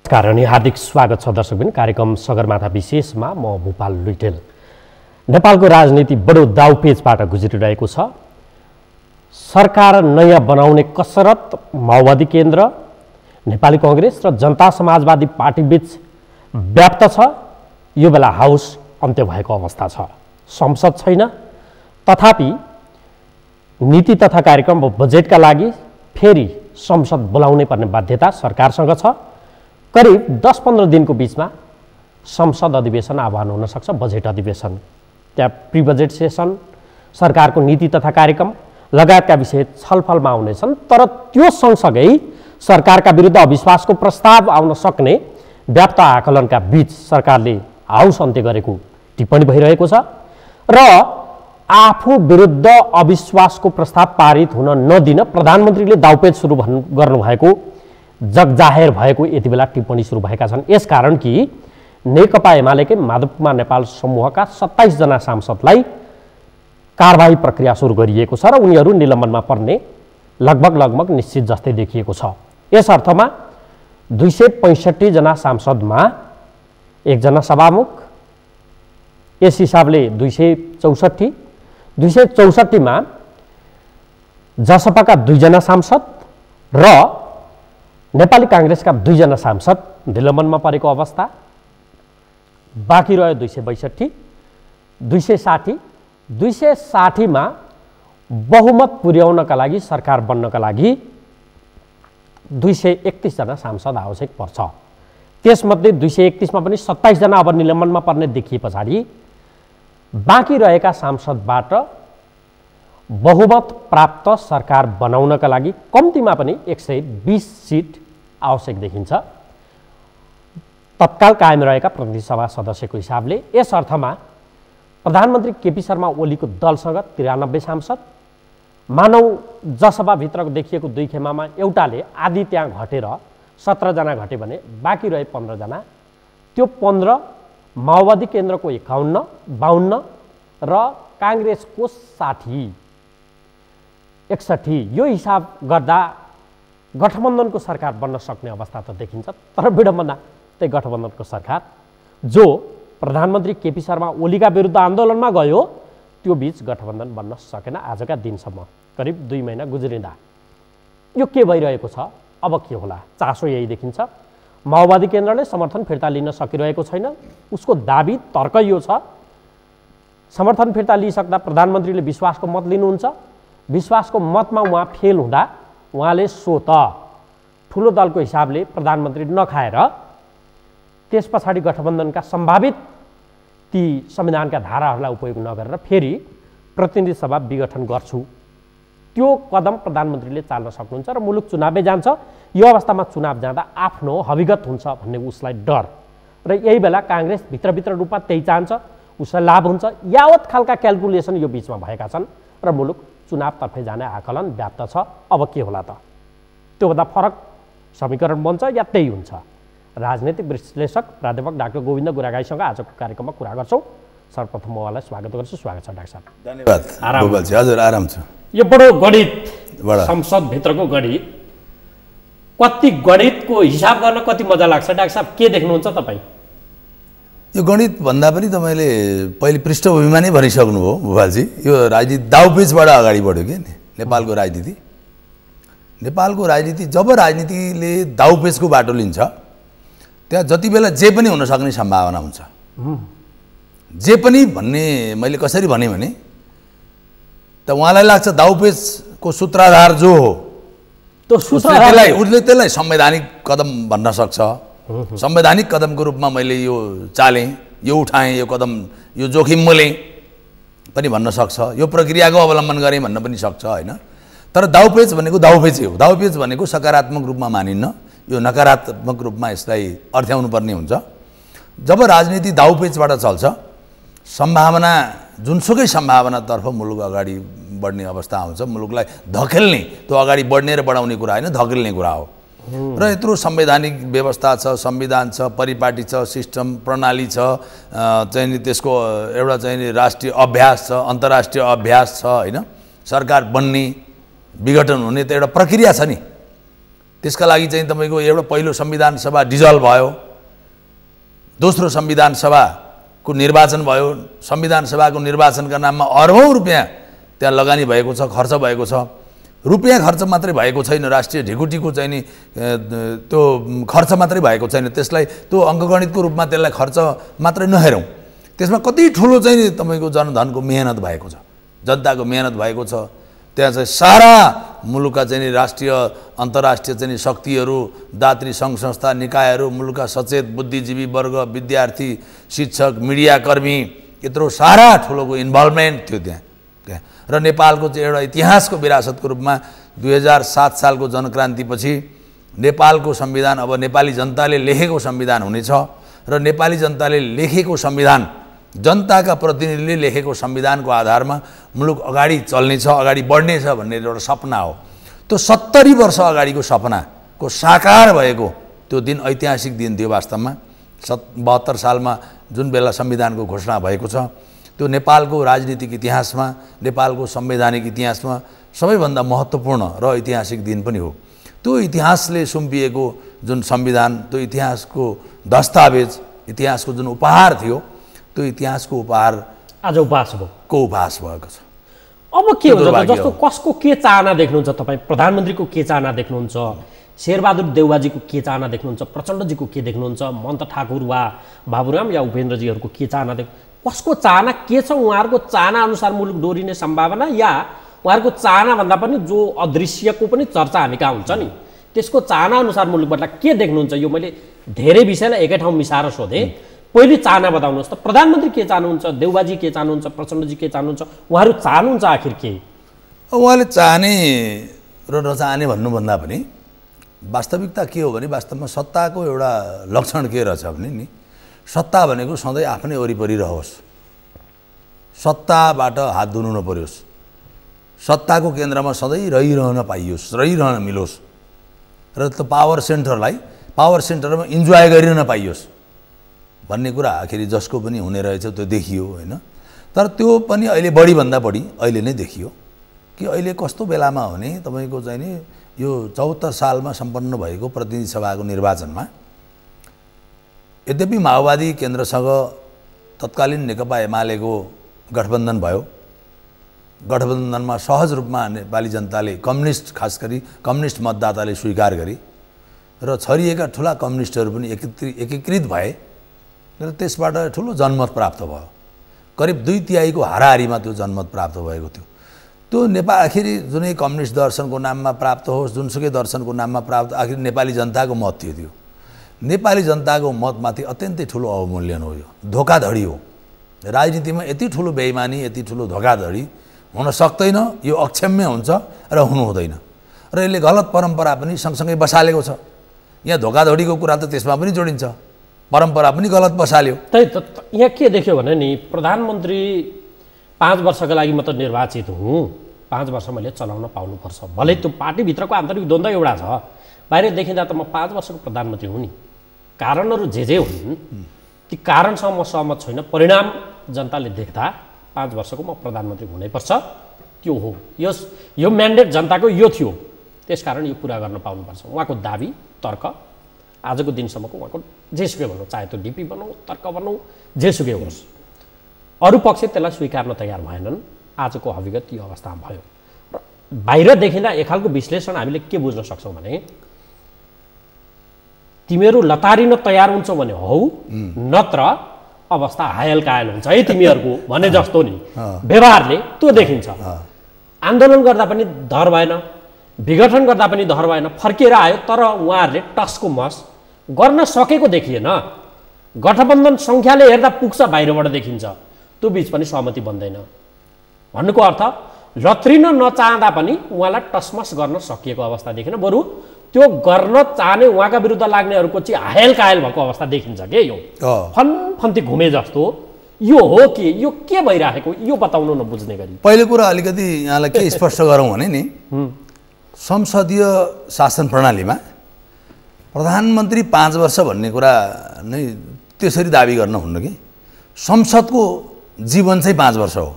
नमस्कार अनि हार्दिक स्वागत छ दर्शकबिन कार्यक्रम सगरमाथा विशेषमा म भूपाल लुइटेल। नेपालको राजनीति बडो दाउपेचबाट गुज्रिरहेको छ। सरकार नयाँ बनाउने कसरत माओवादी केन्द्र, नेपाली कांग्रेस र जनता समाजवादी पार्टी बीच व्याप्त छ। यो बेला हाउस अन्त्य भएको अवस्था छ, संसद छैन। तथापि नीति तथा कार्यक्रम व बजेटका लागि फेरि संसद बोलाउनै पर्ने बाध्यता सरकारसँग छ। करिब 10-15 दिनको बीचमा संसद अधिवेशन आह्वान हुन सक्छ, बजेट अधिवेशन। त्यहाँ प्री बजेट सेसन, सरकारको नीति तथा कार्यक्रम लगायतका विषय छलफलमा आउनेछन्। तर त्यो सँगसँगै सरकारका विरुद्ध अविश्वासको प्रस्ताव आउन सक्ने व्याप्त आकलनका बीच सरकारले हाउस अन्त्य गरेको टिप्पणी भइरहेको छ र आफू विरुद्ध अविश्वासको प्रस्ताव पारित हुन नदिन प्रधानमन्त्रीले दाउपेच सुरु गर्नुभएको जगजाहेर भएको यति बेला टिप्पणी सुरु भएका छन्। यसकारण कि नेकपा एमालेकै माधव कुमार नेपाल समूहका 27 जना सांसदलाई कारबाही प्रक्रिया सुरु गरिएको छ र उनीहरू निलम्बनमा पर्ने लगभग निश्चित जस्तै देखिएको छ। यस अर्थमा 265 जना सांसदमा 1 जना सभामुख, यस हिसाबले 264 मा जसपाका 2 जना सांसद र नेपाली कांग्रेसका 2 जना सांसद निलम्बनमा परेको अवस्था। बाँकी रह्यो 262, 260 मा बहुमत पुर्याउनका लागि, सरकार बन्नका लागि 231 जना सांसद आवश्यक पर्छ। त्यसमध्ये 231 मा पनि 27 जना अब निलम्बनमा पर्ने देखिए पछाडि बाँकी रहेका सांसदबाट बहुमत प्राप्त सरकार बनाउनका लागि कम्तीमा पनि 120 सीट आवश्यक देखिन्छ तत्काल कायम रहेका प्रतिनिधि सभा सदस्यको हिसाबले। यस अर्थमा प्रधानमन्त्री केपी शर्मा ओलीको दलसँग 93 सांसद, मानौ जसपाभित्रको देखिएको 2 खेमामा एउटाले आधी त्यहाँ घटेर 17 जना घटे भने बाँकी रहे 15 जना। त्यो 15 माओवादी केन्द्रको 51, 52 र कांग्रेसको 60, 61। यो हिसाब गर्दा गठबन्धनको सरकार बन्न सक्ने अवस्था त देखिन्छ। तर विडम्बना त्यही गठबन्धनको सरकार जो प्रधानमन्त्री केपी शर्मा ओलीका विरुद्ध आन्दोलनमा गयो, त्यो बीच गठबन्धन बन्न सकेन आजका दिनसम्म, करिब 2 महिना गुज्रिँदा। यो के भइरहेको छ, अब के होला? चासो यही देखिन्छ। माओवादी केन्द्रले समर्थन फिर्ता लिन सकिरहेको छैन। उसको दाबी, तर्क यो छ, समर्थन फिर्ता लिइसक्दा प्रधानमन्त्रीले विश्वासको मत लिनुहुन्छ। विश्वासको मतमा उहाँ फेल हुँदा उहाँले सो त ठुलो दलको हिसाबले प्रधानमन्त्री नखाएर त्यस पछाडि गठबन्धनका सम्भावित ती संविधानका धाराहरूलाई उपयोग नगरेर फेरि प्रतिनिधि सभा विघटन गर्छु, त्यो कदम प्रधानमन्त्रीले चाल्न सक्नुहुन्छ र मुलुक चुनावै जान्छ। यो अवस्थामा चुनाव जाँदा आफ्नो हविगत हुन्छ भन्ने उसलाई डर र यही बेला कांग्रेस भित्र रूपमा त्यही चाहन्छ, उसलाई लाभ हुन्छ। यावत खालका क्याल्कुलेसन यो बीचमा भएका छन् र मुलुक चुनावतर्फै जाने आकलन व्याप्त छ। अब के होला त? त्योभन्दा फरक समीकरण बन्छ या त्यही हुन्छ? राजनीतिक विश्लेषक प्राध्यापक डाक्टर गोविन्द गुरागाईसँग आजको कार्यक्रममा कुरा गर्छौँ। सर्वप्रथम म उहाँलाई स्वागत गर्छु। स्वागत छ डाक्टर साहब। धन्यवाद। हजुर आराम छ। यो बडो गणित, संसदभित्रको गणित, कति गणितको हिसाब गर्न कति मजा लाग्छ डाक्टर साहब, के देख्नुहुन्छ तपाईँ? यो गणित भन्दा पनि तपाईँले पहिले पृष्ठभूमिमा नै भनिसक्नुभयो भूपालजी। यो राजनीति दाउपेचबाट अगाडि बढ्यो कि नेपालको राजनीति। नेपालको राजनीति जब राजनीतिले दाउपेचको बाटो लिन्छ त्यहाँ जति बेला जे पनि हुन सक्ने सम्भावना हुन्छ। जे पनि भन्ने मैले कसरी भने त उहाँलाई लाग्छ दाउपेचको सूत्रधार जो हो उसले त्यसलाई संवैधानिक कदम भन्न सक्छ। संवैधानिक कदमको रूपमा मैले यो चालेँ, यो उठाएँ, यो कदम, यो जोखिम मोलेँ पनि भन्न सक्छ। यो प्रक्रियाको अवलम्बन गरेँ भन्न पनि सक्छ, होइन? तर दाउपेच भनेको दाउपेचै हो। दाउपेच भनेको सकारात्मक रूपमा मानिन्न, यो नकारात्मक रूपमा यसलाई अर्थ्याउनु पर्ने हुन्छ। जब राजनीति दाउपेचबाट चल्छ, सम्भावना, जुनसुकै सम्भावनातर्फ मुलुक अगाडि बढ्ने अवस्था आउँछ। मुलुकलाई धकेल्ने, त्यो अगाडि बढ्ने र बढाउने कुरा होइन, धकेल्ने कुरा हो। र यत्रो संवैधानिक व्यवस्था छ, संविधान छ, परिपाटी छ, सिस्टम प्रणाली छ, चाहिँ त्यसको एउटा चाहिँ राष्ट्रिय अभ्यास छ, अन्तर्राष्ट्रिय अभ्यास छ, होइन? सरकार बन्ने, विघटन हुने त एउटा प्रक्रिया छ नि। त्यसका लागि चाहिँ तपाईँको एउटा पहिलो संविधान सभा डिजल्भ भयो, दोस्रो संविधान सभाको निर्वाचन भयो। संविधान सभाको निर्वाचनका नाममा अर्बौं रुपियाँ त्यहाँ लगानी भएको छ, खर्च भएको छ। रुपियाँ खर्च मात्रै भएको छैन, राष्ट्रिय ढिकुटीको चाहिँ नि त्यो खर्च मात्रै भएको छैन, त्यसलाई त्यो अङ्कगणितको रूपमा त्यसलाई खर्च मात्रै नहेरौँ, त्यसमा कति ठुलो चाहिँ नि तपाईँको जनधनको मेहनत भएको छ, जनताको मेहनत भएको छ। त्यहाँ चाहिँ सारा मुलुकका चाहिँ नि राष्ट्रिय अन्तर्राष्ट्रिय चाहिँ नि शक्तिहरू, दात्री सङ्घ संस्था निकायहरू, मुलुकका सचेत बुद्धिजीवी वर्ग, विद्यार्थी, शिक्षक, मिडियाकर्मी, यत्रो सारा ठुलोको इन्भल्भमेन्ट थियो त्यहाँ। र नेपालको चाहिँ एउटा इतिहासको विरासतको रूपमा 2007 सालको जनक्रान्तिपछि नेपालको संविधान अब नेपाली जनताले लेखेको संविधान हुनेछ र नेपाली जनताले लेखेको संविधान, जनताका प्रतिनिधिले लेखेको संविधानको आधारमा मुलुक अगाडि चल्नेछ, अगाडि बढ्नेछ भन्ने एउटा सपना हो। त्यो 70 वर्ष अगाडिको सपनाको साकार भएको त्यो दिन ऐतिहासिक दिन थियो वास्तवमा। 72 सालमा जुन बेला संविधानको घोषणा भएको छ, त्यो नेपालको राजनीतिक इतिहासमा, नेपालको संवैधानिक इतिहासमा सबैभन्दा महत्त्वपूर्ण र ऐतिहासिक दिन पनि हो। त्यो इतिहासले सुम्पिएको जुन संविधान, त्यो इतिहासको दस्तावेज, इतिहासको जुन उपहार थियो, त्यो इतिहासको उपहार आज उपहास भएको छ। अब के हुन्छ जस्तो कसको के चाहना देख्नुहुन्छ तपाईँ? प्रधानमन्त्रीको के चाहना देख्नुहुन्छ? शेरबहादुर देउवाजीको के चाहना देख्नुहुन्छ? प्रचण्डजीको के देख्नुहुन्छ? मन्त ठाकुर वा बाबुराम या उपेन्द्रजीहरूको के चाहना कसको चाहना के छ? उहाँहरूको चाहना अनुसार मुलुक डोरिने सम्भावना या उहाँहरूको चाहना भन्दा पनि जो अदृश्यको पनि चर्चा हामी कहाँ हुन्छ नि, त्यसको चाहना अनुसार मुलुकबाट के देख्नुहुन्छ? यो मैले धेरै विषयलाई एकै ठाउँ मिसाएर सोधेँ। पहिले चाहना बताउनुहोस् त। प्रधानमन्त्री के चाहनुहुन्छ? देउवाजी के चाहनुहुन्छ? प्रचण्डजी के चाहनुहुन्छ? उहाँहरू चाहनुहुन्छ आखिर के? उहाँले चाहने र नचाहने भन्नुभन्दा पनि वास्तविकता के हो भने वास्तवमा सत्ताको एउटा लक्षण के रहेछ भने नि, सत्ता भनेको सधैँ आफ्नै वरिपरि रहोस्, सत्ताबाट हात धुनु नपरोस्, सत्ताको केन्द्रमा सधैँ रहिरहन पाइयोस्, रहिरहन मिलोस् र त्यो पावर सेन्टरमा इन्जोय गरिरहन पाइयोस् भन्ने कुरा आखिर जसको पनि हुने रहेछ त्यो देखियो होइन। तर त्यो पनि अहिले बढीभन्दा बढी अहिले नै देखियो कि अहिले कस्तो बेलामा हो भने तपाईँको चाहिँ नि यो 74 सालमा सम्पन्न भएको प्रतिनिधि सभाको निर्वाचनमा यद्यपि माओवादी केन्द्रसँग तत्कालीन नेकपा एमालेको गठबन्धन भयो, गठबन्धनमा सहज रूपमा नेपाली जनताले कम्युनिस्ट, खास गरी कम्युनिस्ट मतदाताले स्वीकार गरे र छरिएका ठुला कम्युनिस्टहरू पनि एकीकृत भए र त्यसबाट ठुलो जनमत प्राप्त भयो। करिब 2/3 हाराहारीमा त्यो जनमत प्राप्त भएको थियो। त्यो नेपाल आखिरी जुनै कम्युनिस्ट दर्शनको नाममा प्राप्त होस्, जुनसुकै दर्शनको नाममा प्राप्त, आखिर नेपाली जनताको मत थियो। त्यो नेपाली जनताको मतमाथि अत्यन्तै ठुलो अवमूल्यन हो, यो धोकाधडी हो। राजनीतिमा यति ठुलो बेइमानी, यति ठुलो धोकाधडी हुन सक्दैन, यो अक्षम्य हुन्छ र हुनु हुँदैन र यसले गलत परम्परा पनि सँगसँगै बसालेको छ। यहाँ धोकाधडीको कुरा त त्यसमा पनि जोडिन्छ, परम्परा पनि गलत बसाल्यो। त्यही त यहाँ के देख्यो भने नि, प्रधानमन्त्री 5 वर्षका लागि म त निर्वाचित हुँ, 5 वर्ष मैले चलाउन पाउनुपर्छ। भलै त्यो पार्टीभित्रको आन्तरिक द्वन्द्व एउटा छ, बाहिर देखिँदा त म 5 वर्षको प्रधानमन्त्री हुँ नि, कारणहरू जे हुन् ती कारणसँग म सहमत छैन, परिणाम जनताले देख्दा 5 वर्षको म प्रधानमन्त्री हुनैपर्छ, त्यो हो। यो म्यान्डेट जनताको यो थियो, त्यसकारण यो पुरा गर्न पाउनुपर्छ। उहाँको दाबी, तर्क, आजको दिनसम्मको उहाँको जेसुकै भनौँ, चाहे त्यो डिपी भनौँ, तर्क भनौँ, जेसुकै होस्, अरू पक्ष त्यसलाई स्वीकार्न तयार भएनन्। आजको हकीकत यो अवस्थामा भयो र बाहिर देखिँदा एक खालको विश्लेषण हामीले के बुझ्न सक्छौँ भने, तिमीहरू लतारिन तयार हुन्छौ भने हौ, नत्र अवस्था हायल कायल हुन्छ है तिमीहरूको भने जस्तो नि व्यवहारले त्यो देखिन्छ। आन्दोलन गर्दा पनि धर भएन, विघटन गर्दा पनि धर भएन, फर्किएर आयो। तर उहाँहरूले टसको मस गर्न सकेको देखिएन। गठबन्धन सङ्ख्याले हेर्दा पुग्छ, बाहिरबाट देखिन्छ, त्यो बिच पनि सहमति बन्दैन। भन्नुको अर्थ लत्रिन नचाहँदा पनि उहाँलाई टसमस गर्न सकिएको अवस्था देखिन, बरु त्यो गर्न चाहने उहाँका विरुद्ध लाग्नेहरूको चाहिँ हायल कायल भएको अवस्था देखिन्छ के। यो फन्ती घुमे जस्तो यो हो कि यो के भइरहेको, यो बताउनु नबुझ्ने गरी। पहिलो कुरा अलिकति यहाँलाई के स्पष्ट गरौँ भने नि, संसदीय शासन प्रणालीमा प्रधानमन्त्री 5 वर्ष भन्ने कुरा नै त्यसरी दाबी गर्न हुन्न कि। संसदको जीवन चाहिँ 5 वर्ष हो,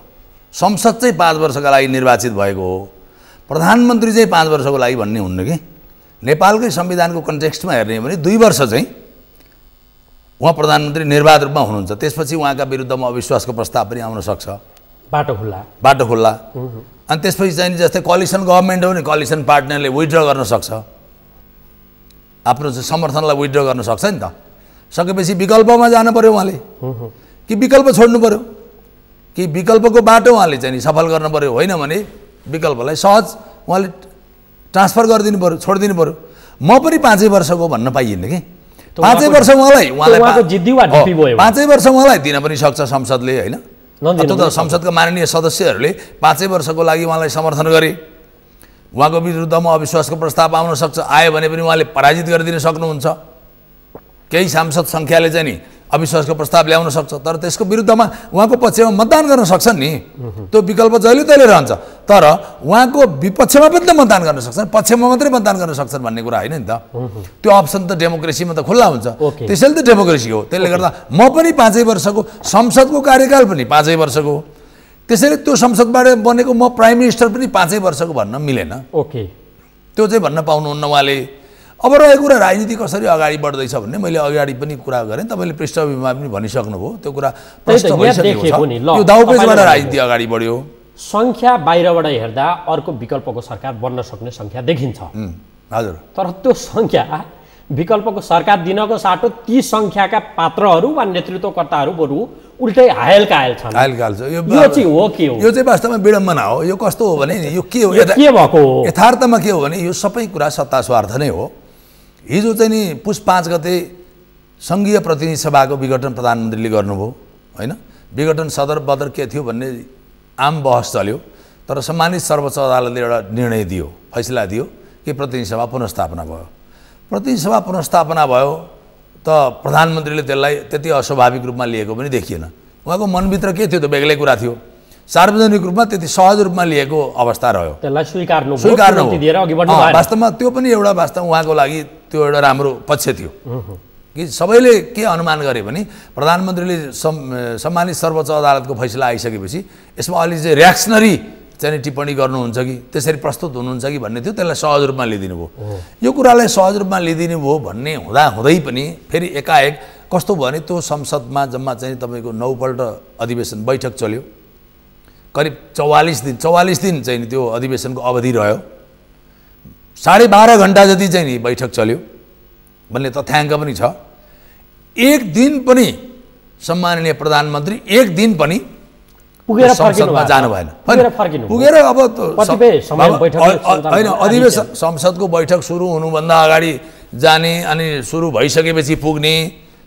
संसद चाहिँ 5 वर्षका लागि निर्वाचित भएको हो, प्रधानमन्त्री चाहिँ 5 वर्षको लागि भन्ने हुन्न कि। नेपालकै संविधानको कन्टेक्स्टमा हेर्ने हो भने 2 वर्ष चाहिँ उहाँ प्रधानमन्त्री निर्वाध रूपमा हुनुहुन्छ, त्यसपछि उहाँका विरुद्धमा अविश्वासको प्रस्ताव पनि आउन सक्छ, बाटो खुल्ला। अनि त्यसपछि चाहिँ जस्तै कोअलिसन गभर्मेन्ट हो नि, कोअलिसन पार्टनरले विथड्र गर्न सक्छ, आफ्नो समर्थनलाई विथड्र गर्न सक्छ नि त। सकेपछि विकल्पमा जानु पर्यो उहाँले, कि विकल्प छोड्नु पर्यो, कि विकल्पको बाटो उहाँले चाहिँ सफल गर्न पर्यो, होइन भने विकल्पलाई सहज उहाँले ट्रान्सफर गरिदिनु पर्यो, छोडिदिनु पर्यो। म पनि 5 वर्षको भन्न पाइएन कि 5 वर्ष उहाँलाई 5 वर्ष उहाँलाई दिन पनि सक्छ संसदले, होइन? अथवा त संसदका माननीय सदस्यहरूले 5 वर्षको लागि उहाँलाई समर्थन गरे, उहाँको विरुद्धमा अविश्वासको प्रस्ताव आउन सक्छ, आयो भने पनि उहाँले पराजित गरिदिन सक्नुहुन्छ। केही सांसद सङ्ख्याले चाहिँ नि अविश्वासको प्रस्ताव ल्याउन सक्छ, तर त्यसको विरुद्धमा उहाँको पक्षमा मतदान गर्न सक्छन् नि, त्यो विकल्प जहिले तहिले रहन्छ। तर उहाँको विपक्षमा पनि त मतदान गर्न सक्छन्, पक्षमा मात्रै मतदान गर्न सक्छन् भन्ने कुरा होइन नि त। त्यो अप्सन त डेमोक्रेसीमा त खुल्ला हुन्छ, त्यसैले त डेमोक्रेसी हो। त्यसले गर्दा म पनि 5 वर्षको, संसदको कार्यकाल पनि 5 वर्षको, त्यसैले त्यो संसदबाट बनेको म प्राइम मिनिस्टर पनि 5 वर्षको भन्न मिलेन। त्यो चाहिँ भन्न पाउनुहुन्न उहाँले। अब रहेको कुरा राजनीति कसरी अगाडि बढ्दैछ भन्ने मैले अगाडि पनि कुरा गरेँ, तपाईँले पृष्ठभूमिमा पनि भनिसक्नुभयो, त्यो कुरा प्रष्ट भइसकेको छ। यो दाउपेचबाट राजनीति अगाडि बढ्यो। सङ्ख्या बाहिरबाट हेर्दा अर्को विकल्पको सरकार बन्न सक्ने सङ्ख्या देखिन्छ, हजुर, तर त्यो सङ्ख्या विकल्पको सरकार दिनको साटो ती सङ्ख्याका पात्रहरू वा नेतृत्वकर्ताहरू बरु उल्टै हायल छन्। यो चाहिँ हो के हो? यो चाहिँ वास्तवमा विडम्बना हो। यो कस्तो हो भने यो के हो, के भएको हो? यथार्थमा के हो भने यो सबै कुरा सत्ता स्वार्थ नै हो। हिजो चाहिँ नि पुस 5 गते सङ्घीय प्रतिनिधि सभाको विघटन प्रधानमन्त्रीले गर्नुभयो, होइन? विघटन सदर बदर के थियो भन्ने आम बहस चल्यो, तर सम्मानित सर्वोच्च अदालतले एउटा निर्णय दियो, फैसला दियो कि प्रतिनिधि सभा पुनर्स्थापना भयो। प्रतिनिधि सभा पुनर्स्थापना भयो त प्रधानमन्त्रीले त्यसलाई त्यति अस्वाभाविक रूपमा लिएको पनि देखिएन। उहाँको मनभित्र के थियो त बेग्लै कुरा थियो, सार्वजनिक रूपमा त्यति सहज रूपमा लिएको अवस्था रह्यो, त्यसलाई स्वीकार्नु वास्तवमा त्यो पनि एउटा वास्तवमा उहाँको लागि त्यो एउटा राम्रो पक्ष थियो कि सबैले के अनुमान गरे भने प्रधानमन्त्रीले सम्मानित सर्वोच्च अदालतको फैसला आइसकेपछि यसमा अलि चाहिँ रियाक्सनरी चाहिँ टिप्पणी गर्नुहुन्छ कि त्यसरी प्रस्तुत हुनुहुन्छ कि भन्ने थियो, त्यसलाई सहज रूपमा लिइदिनु भयो। यो कुरालाई सहज रूपमा लिइदिनु भयो भन्ने हुँदै पनि फेरि एकाएक कस्तो भयो भने त्यो संसदमा जम्मा चाहिँ तपाईँको 9 पल्ट अधिवेशन बैठक चल्यो, करिब 44 दिन चाहिँ नि त्यो अधिवेशनको अवधि रह्यो, 12.5 घन्टा जति चाहिँ नि बैठक चल्यो भन्ने तथ्याङ्क पनि छ। एक दिन पनि सम्माननीय प्रधानमन्त्री एक दिन पनि पुगेर संसदमा जानु भएन, पुगेर अब होइन अधिवेशन संसदको बैठक सुरु हुनुभन्दा अगाडि जाने, अनि सुरु भइसकेपछि पुग्ने,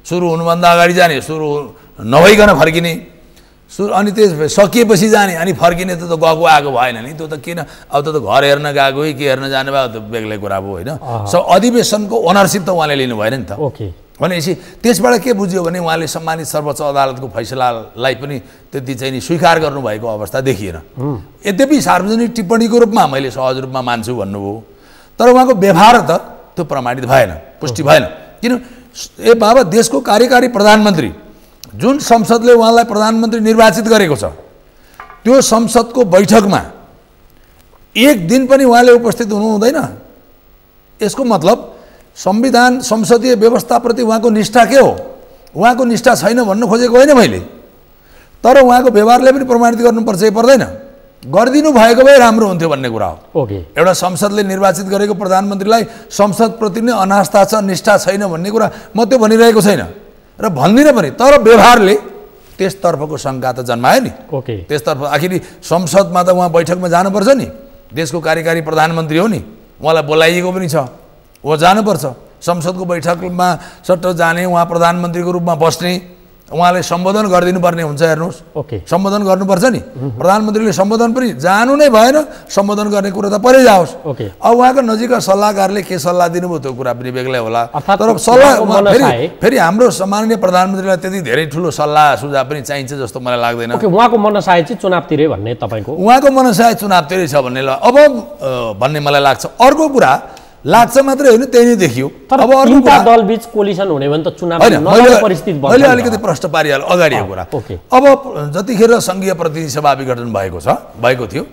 सुरु हुनुभन्दा अगाडि जाने, सुरु नभइकन फर्किने, अनि त्यस सकिएपछि जाने अनि फर्किने, त गएको आएको भएन नि। त्यो त किन, अब त घर हेर्न गएको कि के हेर्न जानु भयो, त बेग्लै कुरा भयो, होइन? अधिवेशनको ओनरसिप त उहाँले लिनु भएन नि त। भनेपछि त्यसबाट के बुझ्यो भने उहाँले सम्मानित सर्वोच्च अदालतको फैसलालाई पनि त्यति चाहिँ नि स्वीकार गर्नुभएको अवस्था देखिएन। यद्यपि सार्वजनिक टिप्पणीको रूपमा मैले सहज रूपमा मान्छु भन्नुभयो, तर उहाँको व्यवहार त त्यो प्रमाणित भएन, पुष्टि भएन। किन बाबा देशको कार्यकारी प्रधानमन्त्री जुन संसदले उहाँलाई प्रधानमन्त्री निर्वाचित गरेको छ त्यो संसदको बैठकमा एक दिन पनि उहाँले उपस्थित हुनु हुँदैन। यसको मतलब संविधान संसदीय व्यवस्थाप्रति उहाँको निष्ठा के हो? उहाँको निष्ठा छैन भन्न खोजेको होइन मैले, तर उहाँको व्यवहारले पनि प्रमाणित गर्नुपर्छ कि पर्दैन? गरिदिनु भएको भए राम्रो हुन्थ्यो भन्ने कुरा हो। एउटा संसदले निर्वाचित गरेको प्रधानमन्त्रीलाई संसदप्रति नै अनास्था छ, निष्ठा छैन भन्ने कुरा म त्यो भनिरहेको छैन र भन्दिनँ पनि, तर व्यवहारले त्यसतर्फको शङ्का त जन्मायो नि। त्यसतर्फ आखिर संसदमा त उहाँ बैठकमा जानुपर्छ नि, देशको कार्यकारी प्रधानमन्त्री हो नि, उहाँलाई बोलाइएको पनि छ, उहाँ जानुपर्छ संसदको बैठकमा सट्ट जाने, उहाँ प्रधानमन्त्रीको रूपमा बस्ने, उहाँले सम्बोधन गरिदिनु पर्ने हुन्छ। हेर्नुहोस्, सम्बोधन गर्नुपर्छ नि, प्रधानमन्त्रीले सम्बोधन पनि जानु नै भएन, सम्बोधन गर्ने कुरा त परै जाओस्। अब उहाँको नजिकका सल्लाहकारले के सल्लाह दिनुभयो त्यो कुरा पनि बेग्लै होला, तर सल्लाह फेरि हाम्रो सम्माननीय प्रधानमन्त्रीलाई त्यति धेरै ठुलो सल्लाह सुझाव पनि चाहिन्छ जस्तो मलाई लाग्दैन। उहाँको मनसाय चाहिँ चुनावतिरै भन्ने तपाईँको? उहाँको मनसाय चुनावतिरै छ भन्ने अब भन्ने मलाई लाग्छ। अर्को कुरा लाग्छ मात्रै होइन, त्यही नै देखियो। अब अर्को दलबीच कोलिसन हुने भने त चुनाव नहुने परिस्थिति बन्छ। मैले अलिकति प्रश्न पारिहाल्नु अगाडि कुरा। अब जतिखेर सङ्घीय प्रतिनिधि सभा विघटन भएको थियो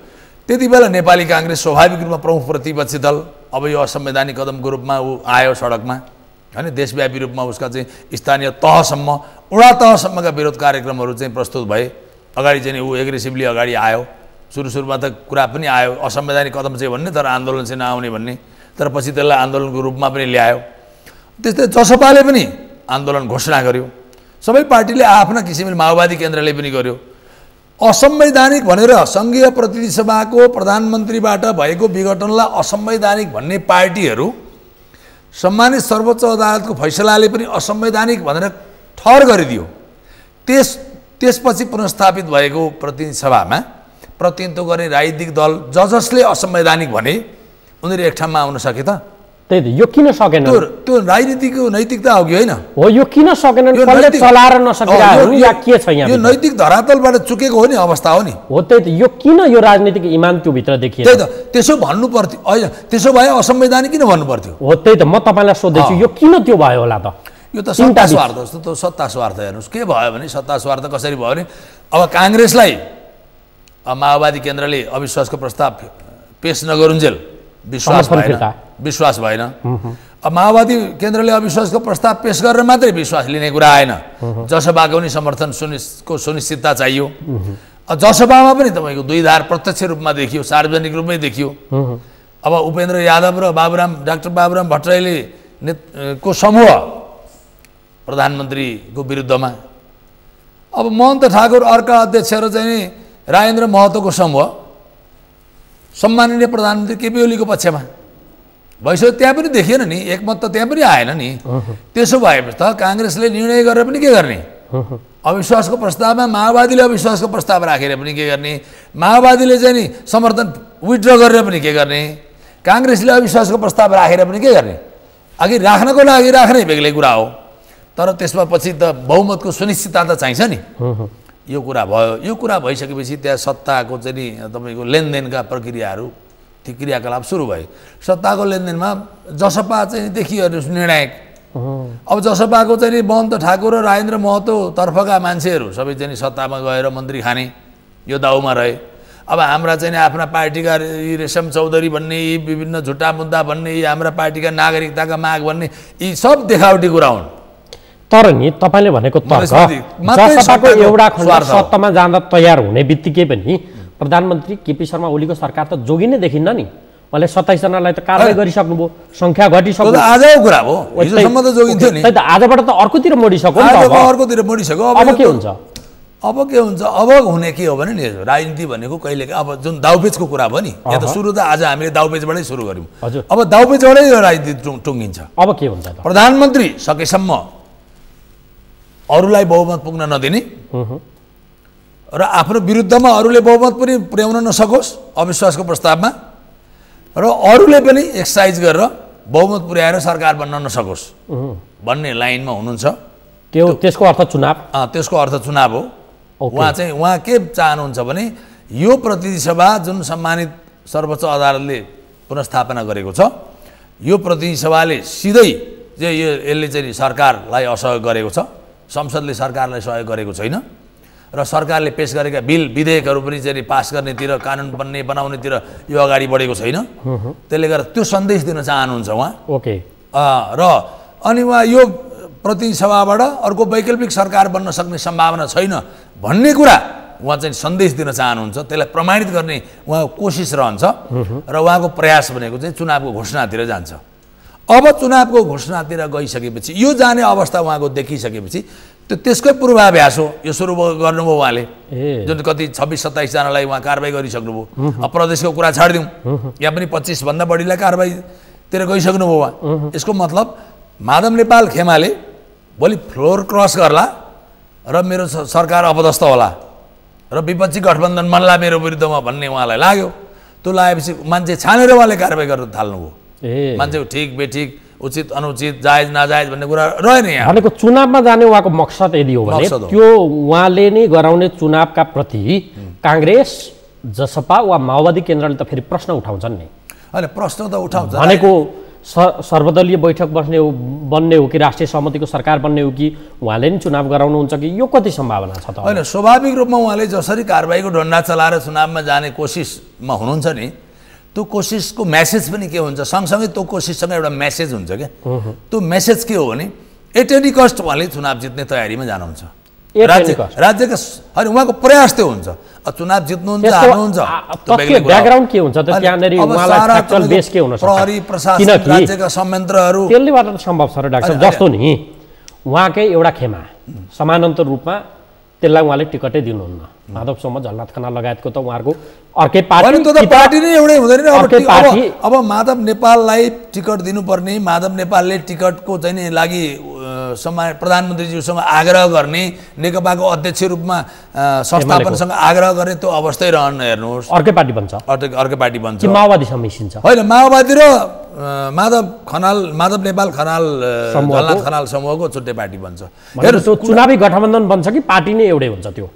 त्यति बेला नेपाली काङ्ग्रेस स्वाभाविक रूपमा प्रमुख प्रतिपक्षी दल अब यो असंवैधानिक कदमको रूपमा ऊ आयो सडकमा हैन, देशव्यापी रूपमा उसका चाहिँ स्थानीय तहसम्म वडा तहसम्मका विरोध कार्यक्रमहरू चाहिँ प्रस्तुत भए। अगाडि चाहिँ ऊ एग्रेसिभली अगाडि आयो। सुरुमा त कुरा पनि आयो असंवैधानिक कदम चाहिँ भन्ने, तर आन्दोलन चाहिँ नआउने भन्ने, तर पछि त्यसलाई आन्दोलनको रूपमा पनि ल्यायो। त्यस्तै जसपाले पनि आन्दोलन घोषणा गर्यो। सबै पार्टीले आफ्ना किसिमले, माओवादी केन्द्रले पनि गर्यो। असंवैधानिक भनेर सङ्घीय प्रतिनिधि सभाको प्रधानमन्त्रीबाट भएको विघटनलाई असंवैधानिक भन्ने पार्टीहरू सम्मानित सर्वोच्च अदालतको फैसलाले पनि असंवैधानिक भनेर ठहर गरिदियो। त्यसपछि पुनर्स्थापित भएको प्रतिनिधि सभामा प्रतिनिधित्व गर्ने राजनीतिक दल जसले असंवैधानिक भने उनीहरू एक ठाउँमा आउन सके त? त्यही त, यो किन सकेन? त्यो राजनीतिको नैतिकता हो कि होइन? हो, यो किन सकेन? कसले चलाएर नसकिरहेको या के छ यहाँ? यो नैतिक धरातलबाट चुकेको हो नि, अवस्था हो नि। हो, त्यही त, यो किन यो राजनीतिक इमान त्यो भित्र देखियो? त्यही त, त्यसो भन्नु पर्थ्यो। होइन, त्यसो भए असंवैधानिक किन भन्नु पर्थ्यो? हो, त्यही त, म तपाईँलाई सोध्दैछु, यो किन त्यो भयो होला त? यो त सत्ता स्वार्थ जस्तो, त सत्ता स्वार्थ हेर्नुहोस् के भयो भने, सत्ता स्वार्थ कसरी भयो भने, अब काङ्ग्रेसलाई माओवादी केन्द्रले अविश्वासको प्रस्ताव पेश नगरुन्जेल विश्वास भएन। अब माओवादी केन्द्रले अविश्वासको प्रस्ताव पेश गरेर मात्रै विश्वास लिने कुरा आएन, जसपाको पनि समर्थन सुनिश्चितता चाहियो। जसपामा पनि तपाईँको दुई धार प्रत्यक्ष रूपमा देखियो, सार्वजनिक रूपमै देखियो। अब उपेन्द्र यादव र डाक्टर बाबुराम भट्टराईले को समूह प्रधानमन्त्रीको विरुद्धमा, अब महन्त ठाकुर अर्का अध्यक्ष र चाहिँ राजेन्द्र महतोको समूह सम्माननीय प्रधानमन्त्री केपी ओलीको पक्षमा भइसक्यो। त्यहाँ पनि देखिएन नि, एकमत त त्यहाँ पनि आएन नि। त्यसो भएपछि त काङ्ग्रेसले निर्णय गरेर पनि के गर्ने? अविश्वासको प्रस्तावमा माओवादीले अविश्वासको प्रस्ताव राखेर पनि के गर्ने? माओवादीले चाहिँ नि समर्थन विथड्र गरेर पनि के गर्ने? काङ्ग्रेसले अविश्वासको प्रस्ताव राखेर पनि के गर्ने? अघि राख्नको लागि राख्नै बेग्लै कुरा हो, तर त्यसमा पछि त बहुमतको सुनिश्चितता त चाहिन्छ नि। यो कुरा भयो। यो कुरा भइसकेपछि त्यहाँ सत्ताको चाहिँ नि तपाईँको लेनदेनका प्रक्रियाहरू, ती क्रियाकलाप सुरु भए। सत्ताको लेनदेनमा जसपा चाहिँ देखियो निर्णायक। अब जसपाको चाहिँ नि महन्त ठाकुर र राजेन्द्र महतो तर्फका मान्छेहरू सबै चाहिँ सत्तामा गएर मन्त्री खाने यो दाउमा रहे। अब हाम्रा चाहिँ आफ्ना पार्टीका रेशम चौधरी भन्ने, यी विभिन्न झुटा मुद्दा भन्ने, यी हाम्रा पार्टीका नागरिकताका माग भन्ने, यी सब देखावटी कुरा हुन्। तर नि तपाईँले भनेको तर्क जसपाको एउटा खण्ड सत्तामा जाँदा तयार हुने बित्तिकै पनि प्रधानमन्त्री केपी शर्मा ओलीको सरकार त जोगिनै देखिन्न नि। उहाँले 27 जनालाई त कारबाही गरिसक्नुभयो, संख्या घटिसक्यो। आजको कुरा हो, हिजोसम्म त जोगिन्थ्यो नि। त्यही त, आजबाट त अर्कोतिर मोडिसक्यो नि। अर्कोतिर मोडिसक्यो। अब के हुन्छ? अब के हुन्छ? अब हुने के हो भने नि, राजनीति भनेको कहिले अब जुन दाउपेचको कुरा भयो नि, यहाँ त सुरु त आज हामीले दाउपेचबाटै सुरु गऱ्यौँ। अब दाउपेचबाटै राजनीति टुङ्गिन्छ। अब के हुन्छ? प्रधानमन्त्री सकेसम्म अरूलाई बहुमत पुग्न नदिने र आफ्नो विरुद्धमा अरूले बहुमत पनि पुर्याउन नसकोस् अविश्वासको प्रस्तावमा, र अरूले पनि एक्सर्साइज गरेर बहुमत पुर्याएर सरकार बन्न नसकोस् भन्ने लाइनमा हुनुहुन्छ। त्यसको अर्थ चुनाव? त्यसको अर्थ चुनाव हो। उहाँ के चाहनुहुन्छ भने यो प्रतिनिधि सभा जुन सम्मानित सर्वोच्च अदालतले पुनर्स्थापना गरेको छ, यो प्रतिनिधि सभाले सिधै यसले चाहिँ सरकारलाई असहयोग गरेको छ, संसदले सरकारलाई सहयोग गरेको छैन, र सरकारले पेश गरेका बिल विधेयकहरू पनि चाहिँ पास गर्नेतिर, कानुन बनाउनेतिर यो अगाडि बढेको छैन। त्यसले गर्दा त्यो सन्देश दिन चाहनुहुन्छ उहाँ। र अनि उहाँ यो प्रतिनिधि सभाबाट अर्को वैकल्पिक सरकार बन्न सक्ने सम्भावना छैन भन्ने कुरा उहाँ चाहिँ सन्देश दिन चाहनुहुन्छ। त्यसलाई प्रमाणित गर्ने उहाँको कोसिस रहन्छ, र उहाँको प्रयास भनेको चाहिँ चुनावको घोषणातिर जान्छ। अब चुनावको घोषणातिर गइसकेपछि, यो जाने अवस्था उहाँको देखिसकेपछि त्यसकै पूर्वाभ्यास हो यो सुरु गर्नुभयो उहाँले, जुन कति 26-27 जनालाई उहाँ कारबाही गरिसक्नुभयो। अब प्रदेशको कुरा छाडिदिउँ, यहाँ पनि 25 भन्दा बढीलाई कारबाहीतिर गइसक्नुभयो उहाँ। यसको मतलब माधव नेपाल खेमाले भोलि फ्लोर क्रस गर्ला र मेरो सरकार अपदस्थ होला र विपक्षी गठबन्धन मन्ला मेरो विरुद्धमा भन्ने उहाँलाई लाग्यो। त्यो लागेपछि मान्छे छानेर उहाँले कारबाही गर्न थाल्नुभयो। मान्छेको ठिक बेठिक, उचित अनुचित, जायज नाजायज भन्ने कुरा रहेन। यहाँ भनेको चुनावमा जाने उहाँको मकसद यदि हो भने त्यो उहाँले नै गराउने चुनावका प्रति काङ्ग्रेस, जसपा वा माओवादी केन्द्रले त फेरि प्रश्न उठाउँछन् नि। होइन, प्रश्न त उठाउँछ भनेको सर्वदलीय बैठक बन्ने हो कि राष्ट्रिय सहमतिको सरकार बन्ने हो कि उहाँले नि चुनाव गराउनुहुन्छ कि यो कति सम्भावना छ त? होइन, स्वाभाविक रूपमा उहाँले जसरी कारबाहीको डन्डा चलाएर चुनावमा जाने कोसिसमा हुनुहुन्छ नि, त्यो कोसिसको मेसेज पनि के हुन्छ, सँगसँगै त्यो कोसिससँग एउटा मेसेज हुन्छ क्या। त्यो मेसेज के हो भने एट एनी कस्ट उहाँले चुनाव जित्ने तयारीमा जानुहुन्छ। राज्यका होइन उहाँको प्रयास त्यो हुन्छ। चुनाव जित्नुहुन्छ हार्नुहुन्छ ब्याकग्राउन्ड के हुन्छ त त्यहाँनेरि उहाँलाई फ्याक्चुअल बेस के हुन सक्छ? प्रहरी प्रशासन राज्यका संयन्त्रहरू त्यसलेबाट सम्भव छ र डाक्टर जस्तो नि उहाँकै एउटा खेमा समानान्तर रूपमा त्यसलाई उहाँले टिकटै दिनुहुन्न। माधव सोम झलनाथ खनाल लगायतको त उहाँहरूको अर्कै पार्टी नै एउटै हुँदैन नि। अब माधव नेपाललाई टिकट दिनुपर्ने, माधव नेपालले टिकटको चाहिँ नि लागि प्रधानमन्त्रीज्यूसँग आग्रह गर्ने, नेकपाको अध्यक्ष रूपमा संस्थापनसँग आग्रह गर्ने त्यो अवस्थै रहन्न। हेर्नुहोस् अर्कै पार्टी बन्छ, अर्कै पार्टी बन्छ, माओवादीसँग मिसिन्छ। होइन माओवादी र माधव नेपाल खनाल झलनाथ खनाल समूहको छुट्टै पार्टी बन्छ। हेर्नुहोस् त्यो चुनावी गठबन्धन बन्छ कि पार्टी नै एउटै हुन्छ? त्यो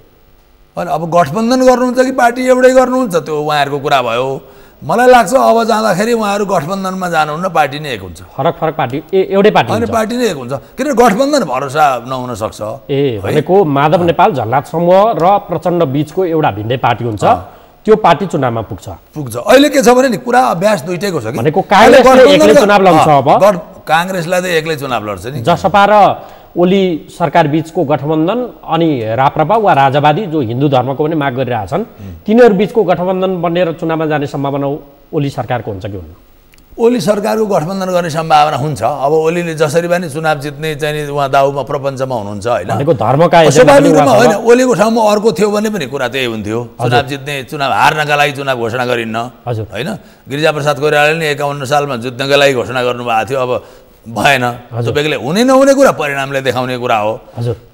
होइन अब गठबन्धन गर्नुहुन्छ कि पार्टी एउटै गर्नुहुन्छ त्यो उहाँहरूको कुरा भयो। मलाई लाग्छ अब जाँदाखेरि उहाँहरू गठबन्धनमा जानुहुन्न, पार्टी नै एक हुन्छ। फरक फरक पार्टी एउटै पार्टी होइन पार्टी नै एक हुन्छ, किनभने गठबन्धन भरोसा नहुन सक्छ। भनेको माधव नेपाल झलनाथ समूह र प्रचण्ड बीचको एउटा भिन्दै पार्टी हुन्छ, त्यो पार्टी चुनावमा पुग्छ। अहिले के छ भने नि कुरा अभ्यास दुइटैको छ कि भनेको कांग्रेसले एक्लै चुनाव लड्छ। अब कांग्रेसलाई त एक्लै चुनाव लड्छ नि। जसपा र ओली सरकार बीचको गठबन्धन अनि राप्रपा वा राजावादी जो हिन्दू धर्मको पनि माग गरिरहेछन् तिनीहरू बीचको गठबन्धन बनेर चुनावमा जाने सम्भावना ओली सरकारको हुन्छ कि हुन्न? ओली सरकारको गठबन्धन गर्ने सम्भावना हुन्छ। अब ओलीले जसरी पनि चुनाव जित्ने चाहिँ उहाँ दाउमा प्रपञ्चमा हुनुहुन्छ होइन। भनेको धर्मका स्वाभाविक रूपमा होइन, ओलीको ठाउँमा अर्को थियो भने पनि कुरा त्यही हुन्थ्यो। चुनाव जित्ने, चुनाव हार्नका लागि चुनाव घोषणा गरिन्न होइन। गिरिजाप्रसाद कोइरालाले नि 51 सालमा जित्नका लागि घोषणा गर्नुभएको थियो, अब भएन। त्यो बेग्लै हुने नहुने कुरा परिणामले देखाउने कुरा हो।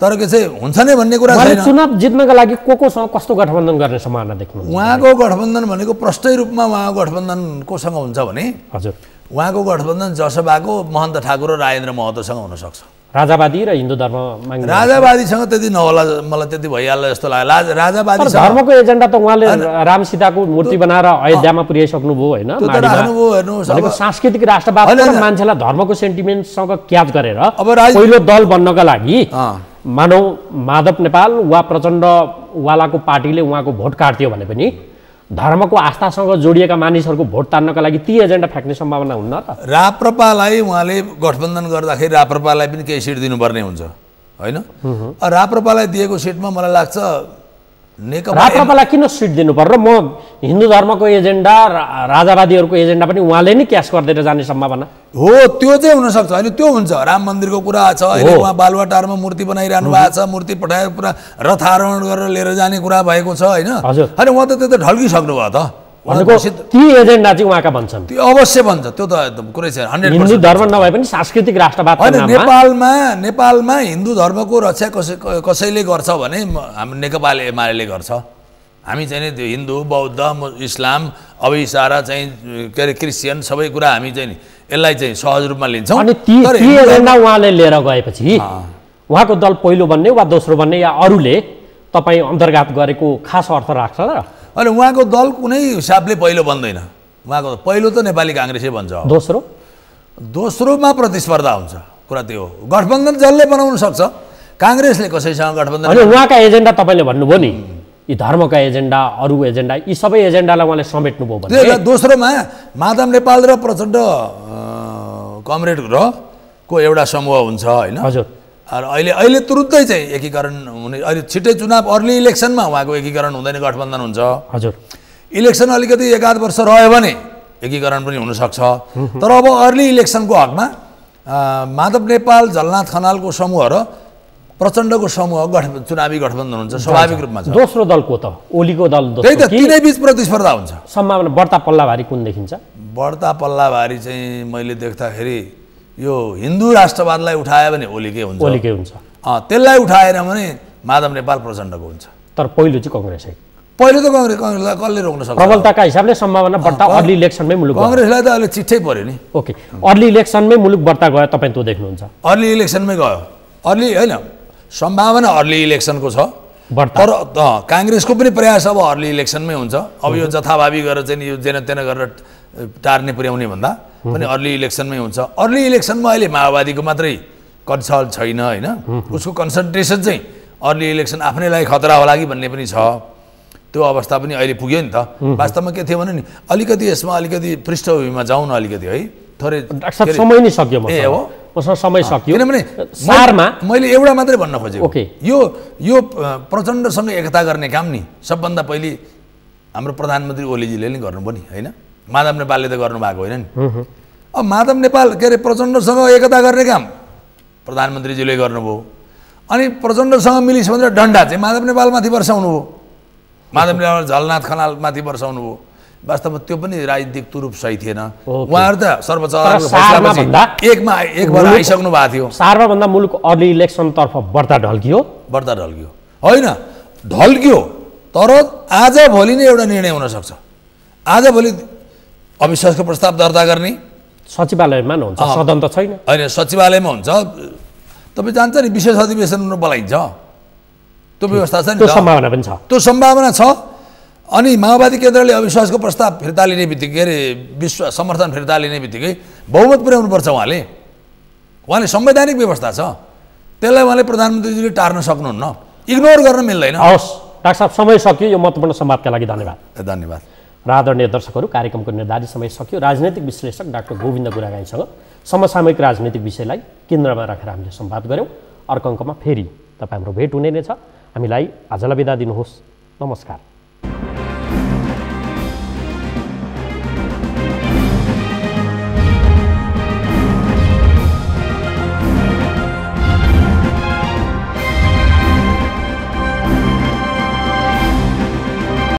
तर के चाहिँ हुन्छ नै भन्ने कुरा छैन। चुनाव जित्नका लागि कोसँग कस्तो गठबन्धन गर्ने सम्भावना देख्नु? उहाँको गठबन्धन भनेको प्रष्टै रूपमा उहाँको गठबन्धन कोसँग हुन्छ भने उहाँको गठबन्धन जसपाको महन्त ठाकुर र राजेन्द्र महतोसँग हुनसक्छ। राजावादी र हिन्दू धर्म माग्ने राजावादीसँग त्यति नहोला, मलाई त्यति भइहाल्ला जस्तो लाग्यो। राजावादी धर्मको एजेन्डा त उहाँले राम सीताको मूर्ति बनाएर अयोध्यामा पुर्याइसक्नुभयो होइन। सांस्कृतिक राष्ट्रवाद मान्छेलाई धर्मको सेन्टिमेन्टसँग क्याच गरेर अब पहिलो दल बन्नका लागि मानौ माधव नेपाल वा प्रचण्ड वालाको पार्टीले उहाँको भोट काट्थ्यो भने पनि धर्मको आस्थासँग जोडिएका मानिसहरूको भोट तान्नका लागि ती एजेन्डा फ्याँक्ने सम्भावना हुन्न त? राप्रपालाई उहाँले गठबन्धन गर्दाखेरि राप्रपालाई पनि केही सिट दिनुपर्ने हुन्छ होइन। राप्रपालाई दिएको सिटमा मलाई लाग्छ राप्रपालाई किन सिट दिनु पर्यो? म हिन्दू धर्मको एजेन्डा राजावादीहरूको एजेन्डा पनि उहाँले नै क्यास गरिदिएर जाने सम्भावना हो। त्यो चाहिँ हुनसक्छ होइन, त्यो हुन्छ। राम मन्दिरको कुरा छ, अहिले उहाँ बालुवाटारमा मूर्ति बनाइरहनु भएको छ, मूर्ति पठाएर पुरा रथ आरोहण गरेर लिएर जाने कुरा भएको छ होइन। होइन उहाँ त त्यो त ढल्किसक्नु भयो त। ती एजेन्डा चाहिँ उहाँका भन्छन्, त्यो अवश्य भन्छ, त्यो त एकदम कुरै छैन। हिन्दू धर्म नभए पनि सांस्कृतिक राष्ट्रवाद नेपालमा हिन्दू धर्मको रक्षा कसैले गर्छ भने हाम्रो नेकपा एमाले गर्छ। हामी चाहिँ नि त्यो हिन्दू बौद्ध इस्लाम अब यी सारा चाहिँ के अरे क्रिस्चियन सबै कुरा हामी चाहिँ नि यसलाई चाहिँ सहज रूपमा लिन्छौँ। अनि ती एजेन्डा उहाँले लिएर गएपछि उहाँको दल पहिलो बन्ने वा दोस्रो बन्ने या अरूले तपाईँ अन्तर्घात गरेको खास अर्थ राख्छ र? अनि उहाँको दल कुनै हिसाबले पहिलो बन्दैन। उहाँको पहिलो त नेपाली काङ्ग्रेसै बन्छ, दोस्रोमा प्रतिस्पर्धा हुन्छ। कुरा त्यो हो, गठबन्धन जसले बनाउन सक्छ। काङ्ग्रेसले कसैसँग गठबन्धन उहाँका एजेन्डा तपाईँले भन्नुभयो नि, यी धर्मका एजेन्डा अरू एजेन्डा यी सबै एजेन्डालाई उहाँले समेट्नुभयो भने दोस्रोमा माधव नेपाल र प्रचण्ड कमरेडको एउटा समूह हुन्छ होइन। हजुर अहिले तुरुन्तै चाहिँ एकीकरण हुने, अहिले छिट्टै चुनाव अर्ली इलेक्सनमा उहाँको एकीकरण हुँदैन, गठबन्धन हुन्छ। हजुर इलेक्सन अलिकति 1-8 वर्ष रह्यो भने एकीकरण पनि हुनसक्छ। तर अब अर्ली इलेक्सनको हकमा माधव नेपाल झलनाथ खनालको समूह र प्रचण्डको समूह चुनावी गठबन्धन हुन्छ स्वाभाविक रूपमा। दोस्रो दलको त ओलीको दल त्यही त, तिनै बीच प्रतिस्पर्धा हुन्छ। सम्भावना बढ्ता पल्लाभारी कुन देखिन्छ? बढ्ता पल्लाभारी चाहिँ मैले देख्दाखेरि यो हिन्दू राष्ट्रवादलाई उठायो भने ओलीकै हुन्छ। त्यसलाई उठाएन भने माधव नेपाल प्रचण्डको हुन्छ। तर पहिलो चाहिँ काङ्ग्रेस है। पहिलो त काङ्ग्रेसलाई कसले रोक्न सक्छ? प्रबलताका हिसाबले सम्भावना बढ्ता अर्ली इलेक्सनमै मुलुक काङ्ग्रेसलाई त अहिले चिट्ठै पर्यो नि। ओके, अर्ली इलेक्सनमै मुलुक बढ्ता गयो, तपाईँ त्यो देख्नुहुन्छ? अर्ली इलेक्सनमै गयो, अर्ली होइन सम्भावना अर्ली इलेक्सनको छ। तर काङ्ग्रेसको पनि प्रयास अब अर्ली इलेक्सनमै हुन्छ। अब यो जथाभावी गरेर चाहिँ यो जेन तेन गरेर टार्ने पुर्याउने भन्दा पनि अर्ली इलेक्सनमै हुन्छ। अर्ली इलेक्सनमा अहिले माओवादीको मात्रै कन्सल्ट छैन होइन, उसको कन्सन्ट्रेसन चाहिँ अर्ली इलेक्सन आफ्नै लागि खतरा होला कि भन्ने पनि छ। त्यो अवस्था पनि अहिले पुग्यो नि त। वास्तवमा के थियो भने नि अलिकति यसमा अलिकति पृष्ठभूमिमा जाउँ न अलिकति है थोरै। डाक्टर साहब समय नै सक्यो ए हो मसँग समय सक्यो। किनभने सारमा मैले एउटा मात्रै भन्न खोजेको ओके यो प्रचण्डसँग एकता गर्ने काम नि सबभन्दा पहिले हाम्रो प्रधानमन्त्री ओलीजीले नै गर्नुभयो नि होइन, माधव नेपालले त गर्नुभएको होइन नि। अब माधव नेपाल के अरे प्रचण्डसँग एकता गर्ने काम प्रधानमन्त्रीजीले गर्नुभयो, अनि प्रचण्डसँग मिलिस भनेर डन्डा चाहिँ माधव नेपालमाथि वर्षाउनु भयो, माधव नेपाल झलनाथ खनालमाथि वर्षाउनु भयो। वास्तवमा त्यो पनि राजनीतिक तुरुप सही थिएन। उहाँहरू त सर्वोच्च अदालतको एक भएर आइसक्नु भएको थियो। सारमा भन्दा मुलुक अर्ली इलेक्सनतर्फ बढ्ता ढल्कियो होइन ढल्कियो, तर आज भोलि नै एउटा निर्णय हुनसक्छ। आज भोलि अविश्वासको प्रस्ताव दर्ता गर्ने सचिवालयमा हुन्छ, सदन त छैन। होइन सचिवालयमा हुन्छ, तपाईँ जान्छ नि विशेष अधिवेशन बोलाइन्छ, त्यो व्यवस्था छ नि, त्यो सम्भावना पनि छ, त्यो सम्भावना छ। अनि माओवादी केन्द्रले अविश्वासको प्रस्ताव फिर्ता लिने बित्तिकै के अरे समर्थन फिर्ता लिने बित्तिकै बहुमत पुर्याउनुपर्छ। उहाँले संवैधानिक व्यवस्था छ, त्यसलाई उहाँले प्रधानमन्त्रीजीले टार्न सक्नुहुन्न, इग्नोर गर्न मिल्दैन। हवस् डाक्टर साहब समय सकियो, यो महत्त्वपूर्ण संवादका लागि धन्यवाद। र आदरणीय दर्शकहरू, कार्यक्रमको निर्धारित समय सकियो। राजनैतिक विश्लेषक डाक्टर गोविन्द गुरागाईसँग समसामयिक राजनीतिक विषयलाई केन्द्रमा राखेर हामीले संवाद गऱ्यौँ। अर्को अङ्कमा फेरि तपाईँ हाम्रो भेट हुने नै छ। हामीलाई आजलाई बिदा दिनुहोस्। नमस्कार।